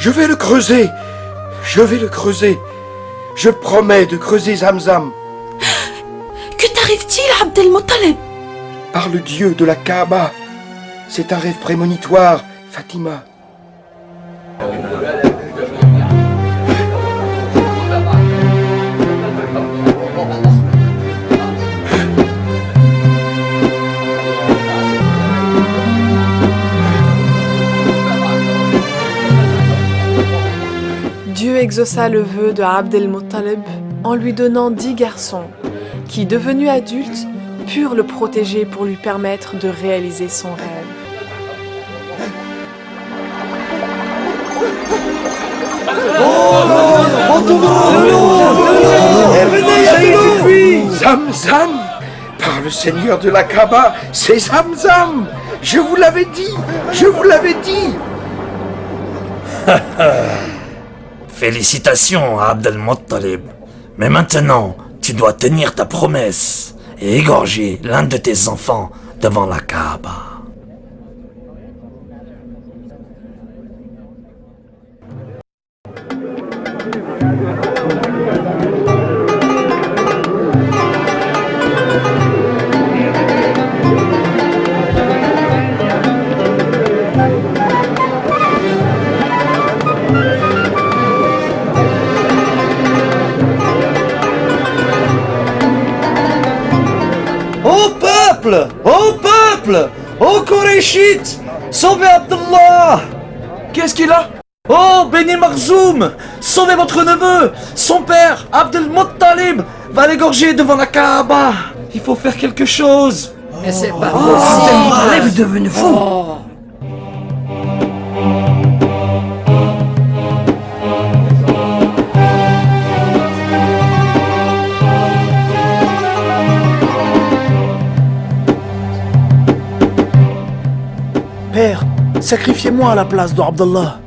Je vais le creuser. Je vais le creuser. Je promets de creuser Zamzam. Que t'arrive-t-il, Abd el-Muttalib? Par le Dieu de la Kaaba. C'est un rêve prémonitoire, Fatima. Dieu exauça le vœu de Abd el-Muttalib en lui donnant 10 garçons qui, devenus adultes, purent le protéger pour lui permettre de réaliser son rêve. Zamzam! Par le Seigneur de la Kaaba, c'est Zamzam! Je vous l'avais dit! Je vous l'avais dit! Félicitations, Abd el-Muttalib. Mais maintenant, tu dois tenir ta promesse et égorger l'un de tes enfants devant la Kaaba. Ô peuple! Ô Koréchites! Sauvez Abdallah! Qu'est-ce qu'il a? Oh Beni Marzoum! Sauvez votre neveu! Son père, Abd el-Muttalib, va l'égorger devant la Kaaba! Il faut faire quelque chose! Mais c'est pas possible. Elle est devenue fou. Père, sacrifiez-moi à la place d'Abdallah.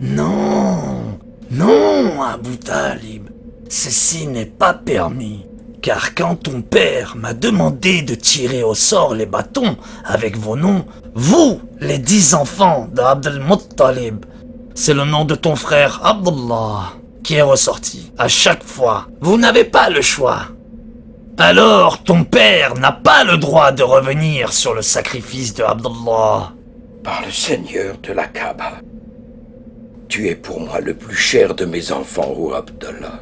Non, non, Abu Talib, ceci n'est pas permis. Car quand ton père m'a demandé de tirer au sort les bâtons avec vos noms, vous, les 10 enfants d'Abd el-Muttalib, c'est le nom de ton frère Abdallah qui est ressorti à chaque fois. Vous n'avez pas le choix. Alors ton père n'a pas le droit de revenir sur le sacrifice de Abdallah. Par le Seigneur de la Kaaba, tu es pour moi le plus cher de mes enfants, ô Abdallah.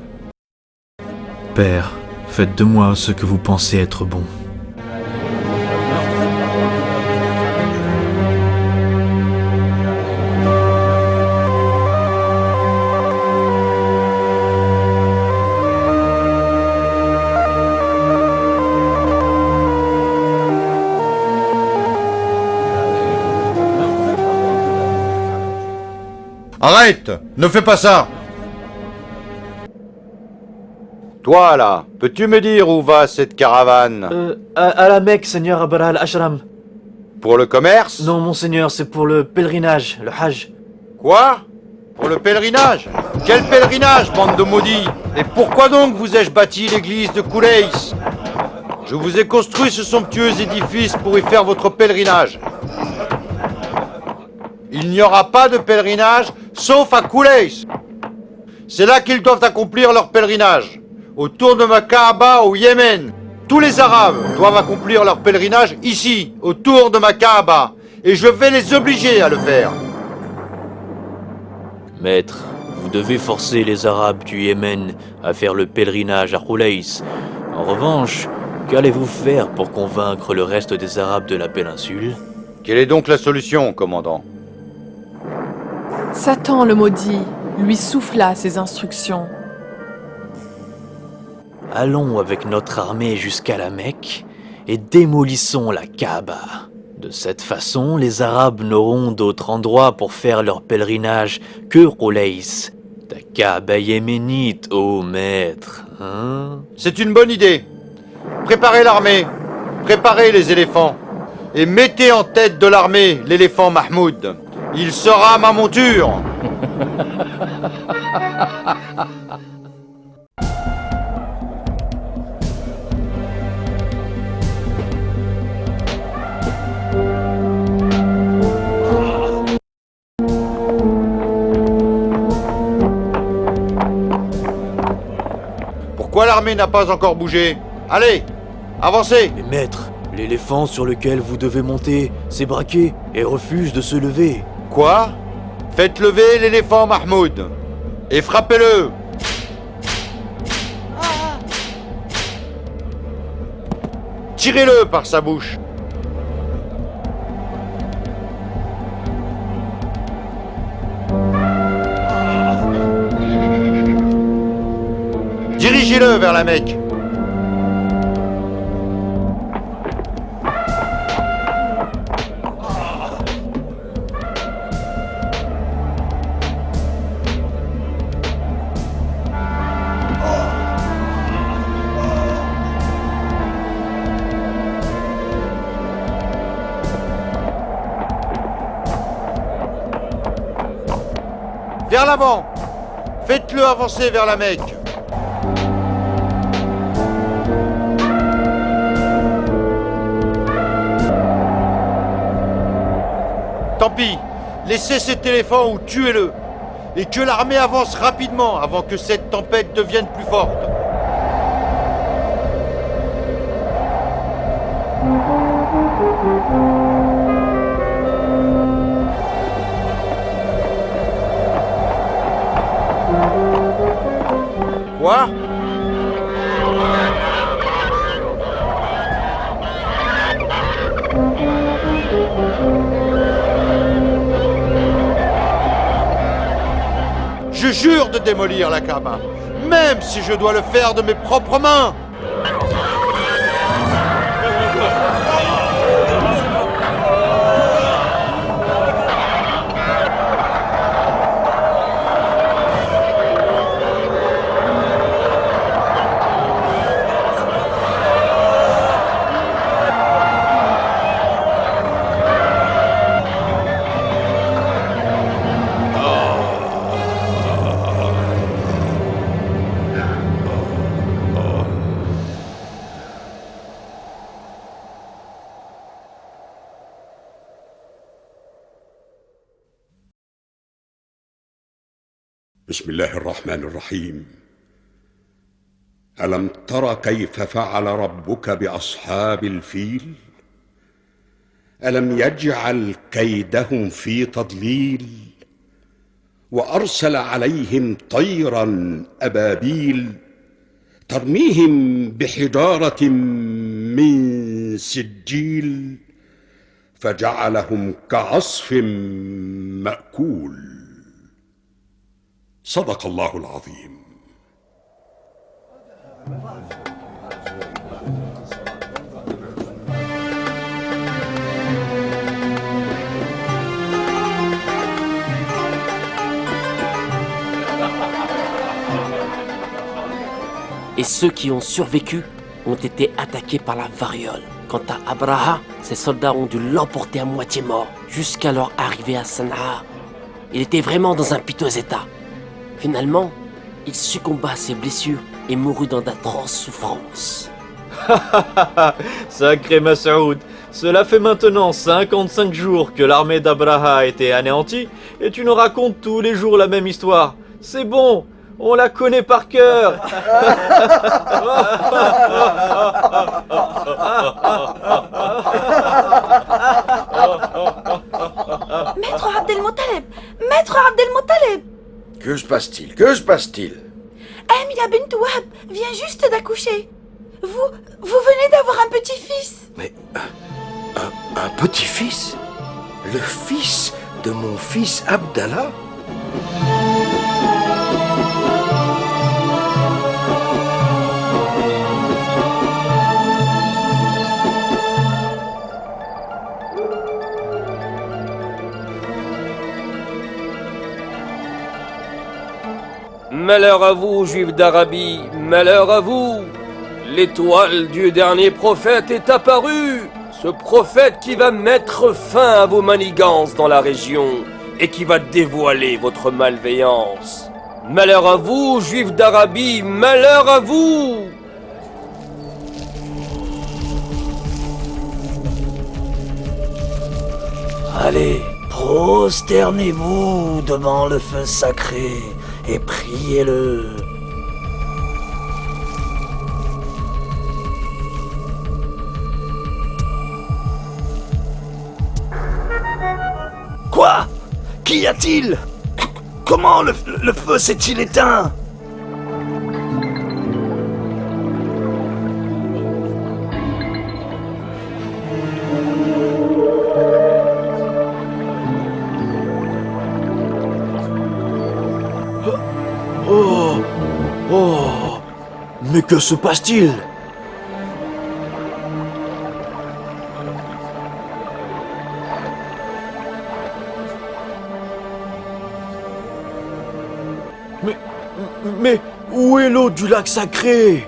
Père, faites de moi ce que vous pensez être bon. Arrête! Ne fais pas ça! Toi là, peux-tu me dire où va cette caravane? À la Mecque, Seigneur Abra al-Ashram. Pour le commerce? Non, monseigneur, c'est pour le pèlerinage, le Hajj. Quoi? Pour le pèlerinage? Quel pèlerinage, bande de maudits? Et pourquoi donc vous ai-je bâti l'église de Koulaïs? Je vous ai construit ce somptueux édifice pour y faire votre pèlerinage. Il n'y aura pas de pèlerinage, sauf à Koulaïs. C'est là qu'ils doivent accomplir leur pèlerinage. Autour de ma Kaaba au Yémen. Tous les Arabes doivent accomplir leur pèlerinage ici, autour de ma Kaaba. Et je vais les obliger à le faire. Maître, vous devez forcer les Arabes du Yémen à faire le pèlerinage à Koulaïs. En revanche, qu'allez-vous faire pour convaincre le reste des Arabes de la péninsule? Quelle est donc la solution, commandant? Satan le maudit lui souffla ses instructions. Allons avec notre armée jusqu'à la Mecque et démolissons la Kaaba. De cette façon, les Arabes n'auront d'autre endroit pour faire leur pèlerinage que Koulaïs. Ta Kaaba yéménite, ô maître, hein? C'est une bonne idée. Préparez l'armée, préparez les éléphants, et mettez en tête de l'armée l'éléphant Mahmoud. Il sera ma monture. Pourquoi l'armée n'a pas encore bougé? Allez, avancez! Mais maître, l'éléphant sur lequel vous devez monter s'est braqué et refuse de se lever. Quoi? Faites lever l'éléphant Mahmoud et frappez-le! Tirez-le par sa bouche! Dirigez-le vers la Mecque! Vers l'avant! Faites-le avancer vers la Mecque! Tant pis, laissez cet éléphant ou tuez-le. Et que l'armée avance rapidement avant que cette tempête devienne plus forte. Quoi? Je jure de démolir la Kaaba, même si je dois le faire de mes propres mains. بسم الله الرحمن الرحيم. ألم تر كيف فعل ربك بأصحاب الفيل؟ ألم يجعل كيدهم في تضليل وأرسل عليهم طيرا أبابيل ترميهم بحجارة من سجيل فجعلهم كعصف مأكول. صدق الله العظيم. Et ceux qui ont survécu ont été attaqués par la variole. Quant à Abraha, ses soldats ont dû l'emporter à moitié mort jusqu'à leur arrivée à Sanaa. Il était vraiment dans un piteux état. Finalement, il succomba à ses blessures et mourut dans d'atroces souffrances. Sacré Masoud, cela fait maintenant 55 jours que l'armée d'Abraha a été anéantie et tu nous racontes tous les jours la même histoire. C'est bon, on la connaît par cœur. Maître Abdel-Mottaleb! Maître Abdel-Mottaleb! Que se passe-t-il? Que se passe-t-il? Amina bint Wahb vient juste d'accoucher. Vous venez d'avoir un petit-fils. Mais un petit-fils? Le fils de mon fils Abdallah? Malheur à vous, Juifs d'Arabie, malheur à vous! L'étoile du dernier prophète est apparue! Ce prophète qui va mettre fin à vos manigances dans la région et qui va dévoiler votre malveillance. Malheur à vous, Juifs d'Arabie, malheur à vous! Allez, prosternez-vous devant le feu sacré et priez-le. Quoi? Qu'y a-t-il? Comment le feu s'est-il éteint? Oh, mais que se passe-t-il? Mais où est l'eau du lac sacré?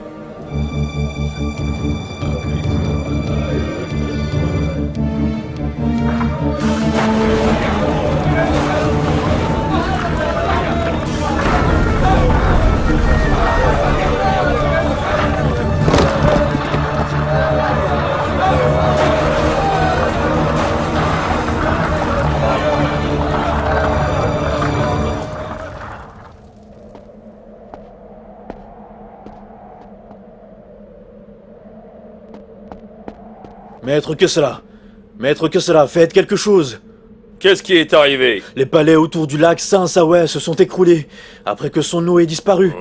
Maître que cela! Maître que cela! Faites quelque chose! Qu'est-ce qui est arrivé? Les palais autour du lac Saint-Saweh se sont écroulés, après que son eau ait disparu.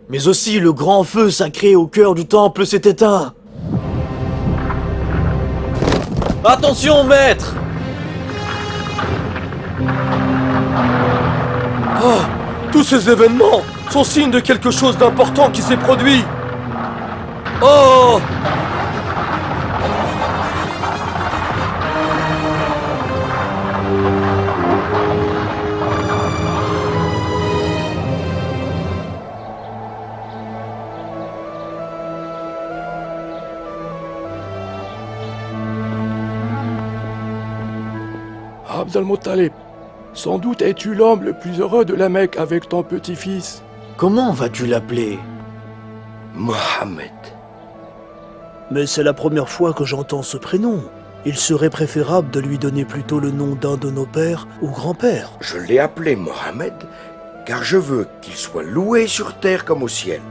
Mais aussi le grand feu sacré au cœur du temple s'est éteint. Attention, maître! Ah! Tous ces événements sont signes de quelque chose d'important qui s'est produit! Oh! Abd al-Muttalib, sans doute es-tu l'homme le plus heureux de la Mecque avec ton petit-fils. Comment vas-tu l'appeler? Mohammed. Mais c'est la première fois que j'entends ce prénom. Il serait préférable de lui donner plutôt le nom d'un de nos pères ou grands-pères. Je l'ai appelé Mohammed, car je veux qu'il soit loué sur terre comme au ciel.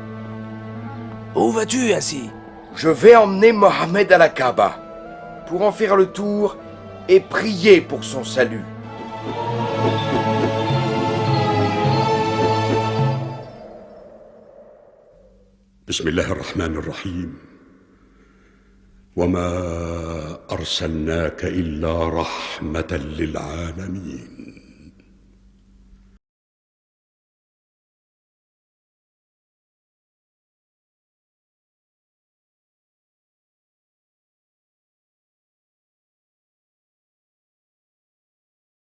Où vas-tu ainsi? Je vais emmener Mohammed à la Kaaba, pour en faire le tour et prier pour son salut. بسم الله الرحمن الرحيم وما أرسلناك إلا رحمة للعالمين